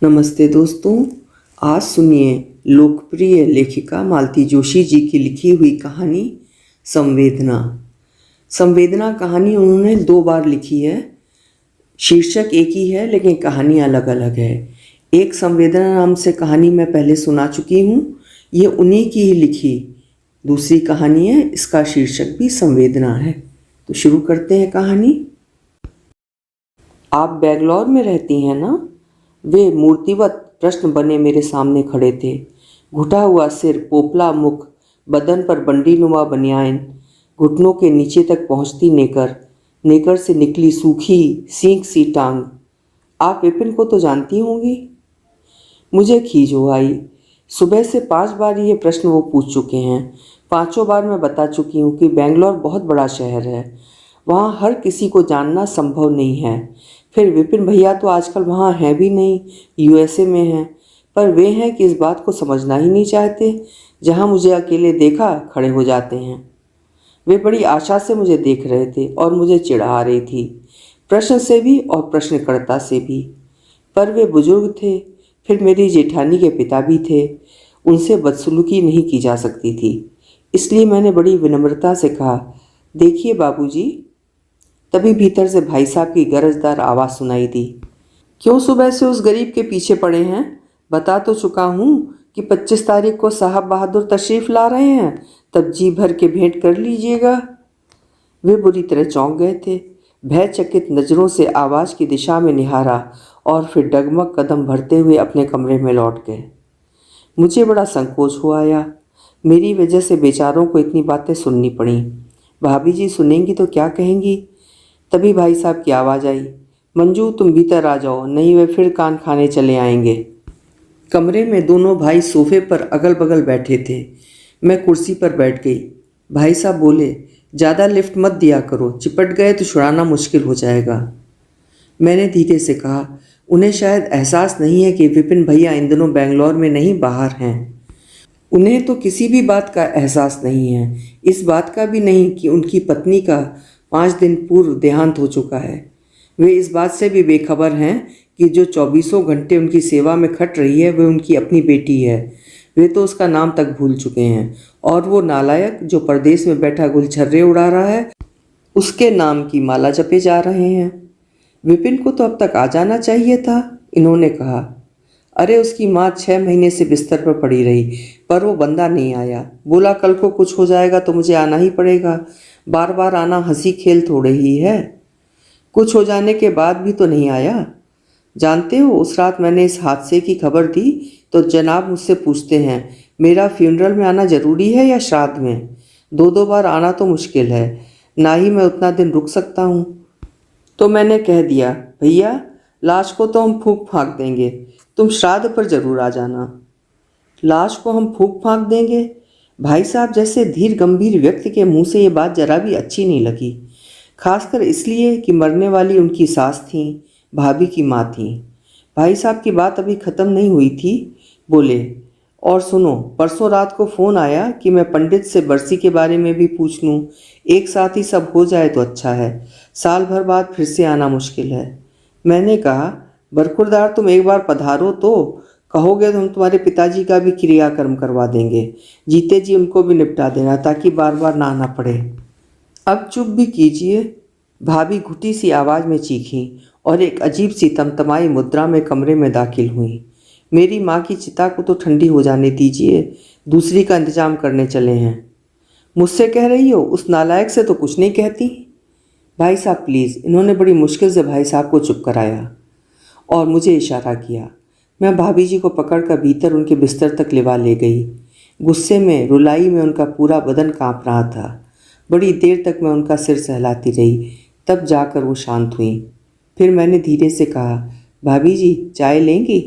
नमस्ते दोस्तों। आज सुनिए लोकप्रिय लेखिका मालती जोशी जी की लिखी हुई कहानी संवेदना। संवेदना कहानी उन्होंने 2 बार लिखी है। शीर्षक एक ही है लेकिन कहानी अलग अलग है। एक संवेदना नाम से कहानी मैं पहले सुना चुकी हूँ, ये उन्हीं की ही लिखी दूसरी कहानी है। इसका शीर्षक भी संवेदना है। तो शुरू करते हैं कहानी। आप बेंगलोर में रहती हैं ना? वे मूर्तिवत प्रश्न बने मेरे सामने खड़े थे। घुटा हुआ सिर, पोपला मुख, बदन पर बंडीनुमा बनियान, घुटनों के नीचे तक पहुंचती नेकर, नेकर से निकली सूखी सींग सी टांग। आप विपिन को तो जानती होंगी। मुझे खीज हो आई। सुबह से 5 बार ये प्रश्न वो पूछ चुके हैं। 5 बार मैं बता चुकी हूँ कि बेंगलोर बहुत बड़ा शहर है, वहाँ हर किसी को जानना संभव नहीं है। फिर विपिन भैया तो आजकल वहाँ हैं भी नहीं, यूएसए में हैं। पर वे हैं कि इस बात को समझना ही नहीं चाहते। जहाँ मुझे अकेले देखा खड़े हो जाते हैं। वे बड़ी आशा से मुझे देख रहे थे और मुझे चिढ़ा रही थी, प्रश्न से भी और प्रश्नकर्ता से भी। पर वे बुजुर्ग थे, फिर मेरी जेठानी के पिता भी थे, उनसे बदसलूकी नहीं की जा सकती थी। इसलिए मैंने बड़ी विनम्रता से कहा, देखिए बाबूजी। तभी भीतर से भाई साहब की गरजदार आवाज़ सुनाई दी। क्यों सुबह से उस गरीब के पीछे पड़े हैं? बता तो चुका हूँ कि 25 तारीख को साहब बहादुर तशरीफ़ ला रहे हैं, तब जी भर के भेंट कर लीजिएगा। वे बुरी तरह चौंक गए थे। भयचकित नज़रों से आवाज़ की दिशा में निहारा और फिर डगमग कदम भरते हुए अपने कमरे में लौट गए। मुझे बड़ा संकोच हो आया। मेरी वजह से बेचारों को इतनी बातें सुननी पड़ी। भाभी जी सुनेंगी तो क्या कहेंगी? तभी भाई साहब की आवाज़ आई, मंजू तुम भीतर आ जाओ, नहीं वे फिर कान खाने चले आएंगे। कमरे में दोनों भाई सोफे पर अगल बगल बैठे थे। मैं कुर्सी पर बैठ गई। भाई साहब बोले, ज़्यादा लिफ्ट मत दिया करो, चिपट गए तो छुड़ाना मुश्किल हो जाएगा। मैंने धीरे से कहा, उन्हें शायद एहसास नहीं है कि विपिन भैया इन दिनों बेंगलोर में नहीं बाहर हैं। उन्हें तो किसी भी बात का एहसास नहीं है, इस बात का भी नहीं कि उनकी पत्नी का 5 दिन पूर्व देहांत हो चुका है। वे इस बात से भी बेखबर हैं कि जो 24 घंटे उनकी सेवा में खट रही है वह उनकी अपनी बेटी है। वे तो उसका नाम तक भूल चुके हैं। और वो नालायक जो परदेश में बैठा गुलछर्रे उड़ा रहा है, उसके नाम की माला जपे जा रहे हैं। विपिन को तो अब तक आ जाना चाहिए था, इन्होंने कहा। अरे उसकी माँ 6 महीने से बिस्तर पर पड़ी रही, पर वो बंदा नहीं आया। बोला कल को कुछ हो जाएगा तो मुझे आना ही पड़ेगा। बार बार आना हंसी खेल थोड़े ही है। कुछ हो जाने के बाद भी तो नहीं आया। जानते हो, उस रात मैंने इस हादसे की खबर दी तो जनाब मुझसे पूछते हैं, मेरा फ्यूनरल में आना ज़रूरी है या श्राद्ध में? 2 बार आना तो मुश्किल है, ना ही मैं उतना दिन रुक सकता हूँ। तो मैंने कह दिया, भैया लाश को तो हम फूंक फाँक देंगे, तुम श्राद्ध पर ज़रूर आ जाना। लाश को हम फूंक फाँक देंगे? भाई साहब जैसे धीर गंभीर व्यक्ति के मुंह से ये बात जरा भी अच्छी नहीं लगी, खासकर इसलिए कि मरने वाली उनकी सास थी, भाभी की माँ थी। भाई साहब की बात अभी ख़त्म नहीं हुई थी, बोले, और सुनो, परसों रात को फ़ोन आया कि मैं पंडित से बरसी के बारे में भी पूछ लूँ। एक साथ ही सब हो जाए तो अच्छा है, साल भर बाद फिर से आना मुश्किल है। मैंने कहा, बरखुरदार तुम एक बार पधारो तो, कहोगे तो हम तुम्हारे पिताजी का भी क्रियाकर्म करवा देंगे। जीते जी उनको भी निपटा देना ताकि बार बार ना आना पड़े। अब चुप भी कीजिए, भाभी घुटी सी आवाज़ में चीखी और एक अजीब सी तमतमाई मुद्रा में कमरे में दाखिल हुई। मेरी माँ की चिता को तो ठंडी हो जाने दीजिए, दूसरी का इंतजाम करने चले हैं। मुझसे कह रही हो? उस नालायक से तो कुछ नहीं कहती। भाई साहब प्लीज़। इन्होंने बड़ी मुश्किल से भाई साहब को चुप कराया और मुझे इशारा किया। मैं भाभी जी को पकड़कर भीतर उनके बिस्तर तक लिवा ले गई। गुस्से में, रुलाई में उनका पूरा बदन कांप रहा था। बड़ी देर तक मैं उनका सिर सहलाती रही, तब जाकर वो शांत हुई। फिर मैंने धीरे से कहा, भाभी जी चाय लेंगी?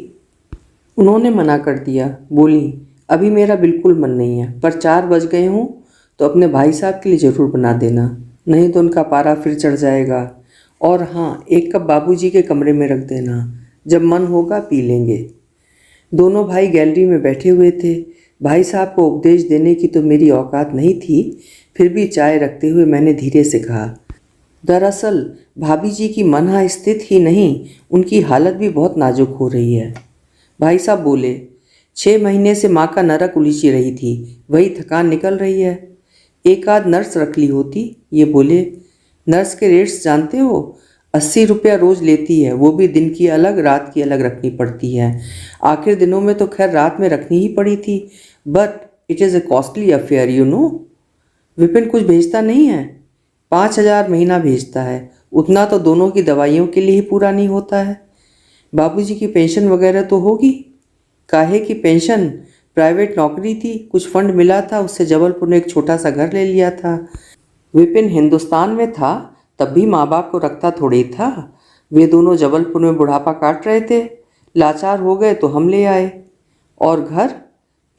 उन्होंने मना कर दिया। बोली, अभी मेरा बिल्कुल मन नहीं है, पर 4 बज गए हों तो अपने भाई साहब के लिए ज़रूर बना देना, नहीं तो उनका पारा फिर चढ़ जाएगा। और हाँ, 1 कप बाबूजी के कमरे में रख देना, जब मन होगा पी लेंगे। दोनों भाई गैलरी में बैठे हुए थे। भाई साहब को उपदेश देने की तो मेरी औकात नहीं थी, फिर भी चाय रखते हुए मैंने धीरे से कहा, दरअसल भाभी जी की मनहा स्थित ही नहीं, उनकी हालत भी बहुत नाजुक हो रही है। भाई साहब बोले, 6 महीने से माँ का नरक उलीची रही थी, वही थकान निकल रही है। एक आध नर्स रख ली होती। ये बोले, नर्स के रेट्स जानते हो? 80 रुपया रोज लेती है, वो भी दिन की अलग रात की अलग रखनी पड़ती है। आखिर दिनों में तो खैर रात में रखनी ही पड़ी थी, but it is a costly affair you know. Vipin कुछ भेजता नहीं है? 5,000 महीना भेजता है। उतना तो दोनों की दवाइयों के लिए ही पूरा नहीं होता है। बाबूजी की पेंशन वगैरह तो होगी? काहे की पेंशन? प्राइवेट नौकरी थी, कुछ फंड मिला था, उससे जबलपुर में एक छोटा सा घर ले लिया था। विपिन हिंदुस्तान में था तब भी माँ बाप को रखता थोड़ी था। वे दोनों जबलपुर में बुढ़ापा काट रहे थे, लाचार हो गए तो हम ले आए। और घर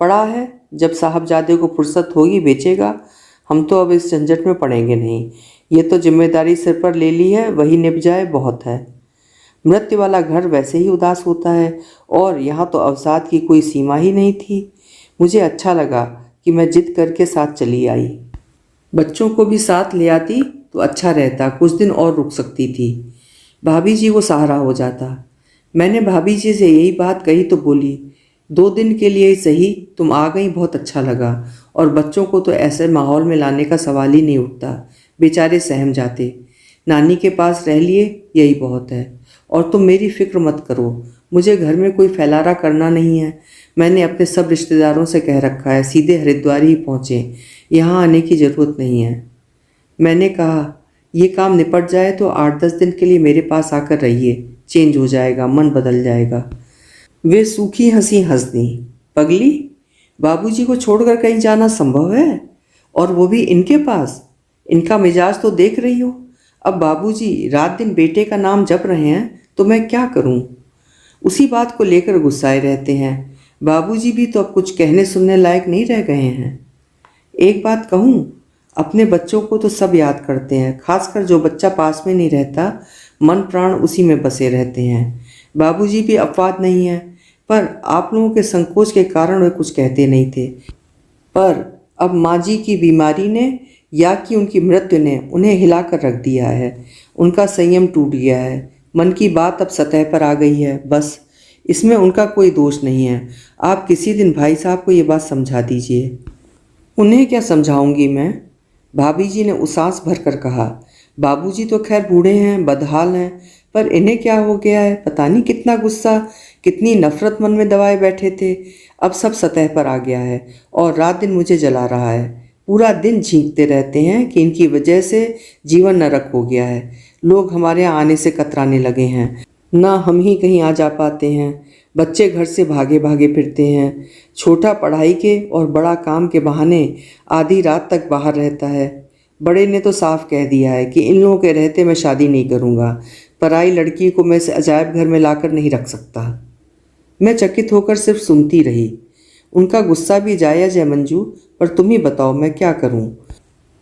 पड़ा है, जब साहबजादे को फुर्सत होगी बेचेगा। हम तो अब इस झंझट में पड़ेंगे नहीं। ये तो जिम्मेदारी सिर पर ले ली है, वही निभ जाए बहुत है। मृत्यु वाला घर वैसे ही उदास होता है, और यहाँ तो अवसाद की कोई सीमा ही नहीं थी। मुझे अच्छा लगा कि मैं जिद करके साथ चली आई। बच्चों को भी साथ ले आती तो अच्छा रहता, कुछ दिन और रुक सकती थी। भाभी जी को सहारा हो जाता। मैंने भाभी जी से यही बात कही तो बोली, 2 दिन के लिए ही सही, तुम आ गई बहुत अच्छा लगा। और बच्चों को तो ऐसे माहौल में लाने का सवाल ही नहीं उठता, बेचारे सहम जाते। नानी के पास रह लिए यही बहुत है। और तुम मेरी फिक्र मत करो, मुझे घर में कोई फैलारा करना नहीं है। मैंने अपने सब रिश्तेदारों से कह रखा है सीधे हरिद्वार ही पहुँचें, यहाँ आने की ज़रूरत नहीं है। मैंने कहा, ये काम निपट जाए तो 8-10 दिन के लिए मेरे पास आकर रहिए, चेंज हो जाएगा, मन बदल जाएगा। वे सूखी हंसी हंस दी। पगली, बाबूजी को छोड़कर कहीं जाना संभव है? और वो भी इनके पास? इनका मिजाज तो देख रही हो। अब बाबूजी रात दिन बेटे का नाम जप रहे हैं तो मैं क्या करूं? उसी बात को लेकर गुस्साए रहते हैं। बाबूजी भी तो अब कुछ कहने सुनने लायक नहीं रह गए हैं। एक बात कहूं, अपने बच्चों को तो सब याद करते हैं, खासकर जो बच्चा पास में नहीं रहता, मन प्राण उसी में बसे रहते हैं। बाबूजी भी अपवाद नहीं है, पर आप लोगों के संकोच के कारण वे कुछ कहते नहीं थे। पर अब माँ जी की बीमारी ने या कि उनकी मृत्यु ने उन्हें हिलाकर रख दिया है। उनका संयम टूट गया है, मन की बात अब सतह पर आ गई है, बस। इसमें उनका कोई दोष नहीं है। आप किसी दिन भाई साहब को ये बात समझा दीजिए। उन्हें क्या समझाऊंगी मैं? भाभी जी ने उसास भर कर कहा। बाबूजी तो खैर बूढ़े हैं, बदहाल हैं, पर इन्हें क्या हो गया है? पता नहीं कितना गुस्सा, कितनी नफरत मन में दबाए बैठे थे, अब सब सतह पर आ गया है और रात दिन मुझे जला रहा है। पूरा दिन झींकते रहते हैं कि इनकी वजह से जीवन नरक हो गया है। लोग हमारे यहाँ आने से कतराने लगे हैं, ना हम ही कहीं आ जा पाते हैं। बच्चे घर से भागे भागे फिरते हैं। छोटा पढ़ाई के और बड़ा काम के बहाने आधी रात तक बाहर रहता है। बड़े ने तो साफ कह दिया है कि इन लोगों के रहते मैं शादी नहीं करूँगा। पराई लड़की को मैं इस अजायब घर में लाकर नहीं रख सकता। मैं चकित होकर सिर्फ सुनती रही। उनका गुस्सा भी जायज़ है मंजू, पर तुम ही बताओ मैं क्या करूं?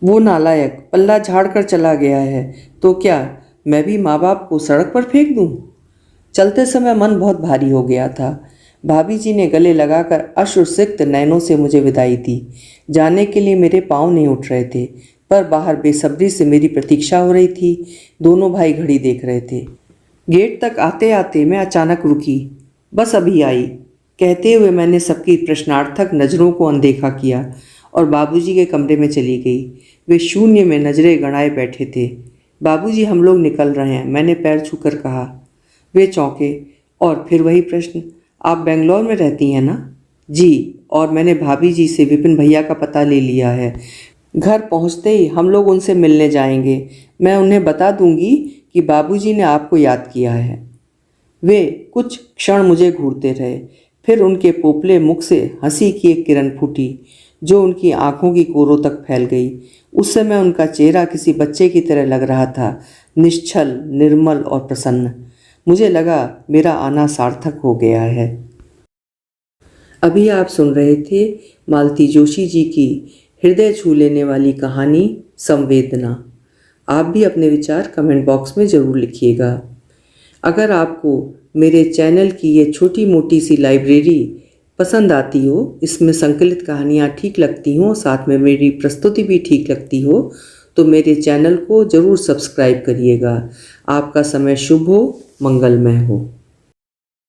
वो नालायक पल्ला झाड़ कर चला गया है, तो क्या मैं भी माँ बाप को सड़क पर फेंक दूं? चलते समय मन बहुत भारी हो गया था। भाभी जी ने गले लगाकर अश्रुसिक्त नैनों से मुझे विदाई दी। जाने के लिए मेरे पाँव नहीं उठ रहे थे, पर बाहर बेसब्री से मेरी प्रतीक्षा हो रही थी। दोनों भाई घड़ी देख रहे थे। गेट तक आते आते मैं अचानक रुकी। बस अभी आई, कहते हुए मैंने सबकी प्रश्नार्थक नज़रों को अनदेखा किया और बाबूजी के कमरे में चली गई। वे शून्य में नजरें गड़ाए बैठे थे। बाबूजी, हम लोग निकल रहे हैं, मैंने पैर छूकर कहा। वे चौंके और फिर वही प्रश्न, आप बेंगलोर में रहती हैं ना? जी, और मैंने भाभी जी से विपिन भैया का पता ले लिया है। घर पहुंचते ही हम लोग उनसे मिलने जाएंगे। मैं उन्हें बता दूंगी कि बाबूजी ने आपको याद किया है। वे कुछ क्षण मुझे घूरते रहे, फिर उनके पोपले मुख से हंसी की एक किरण फूटी जो उनकी आंखों की कोरों तक फैल गई। उस समय उनका चेहरा किसी बच्चे की तरह लग रहा था, निश्चल, निर्मल और प्रसन्न। मुझे लगा मेरा आना सार्थक हो गया है। अभी आप सुन रहे थे मालती जोशी जी की हृदय छू लेने वाली कहानी संवेदना। आप भी अपने विचार कमेंट बॉक्स में ज़रूर लिखिएगा। अगर आपको मेरे चैनल की ये छोटी मोटी सी लाइब्रेरी पसंद आती हो, इसमें संकलित कहानियाँ ठीक लगती हों, साथ में मेरी प्रस्तुति भी ठीक लगती हो, तो मेरे चैनल को ज़रूर सब्सक्राइब करिएगा। आपका समय शुभ हो, मंगलमय हो।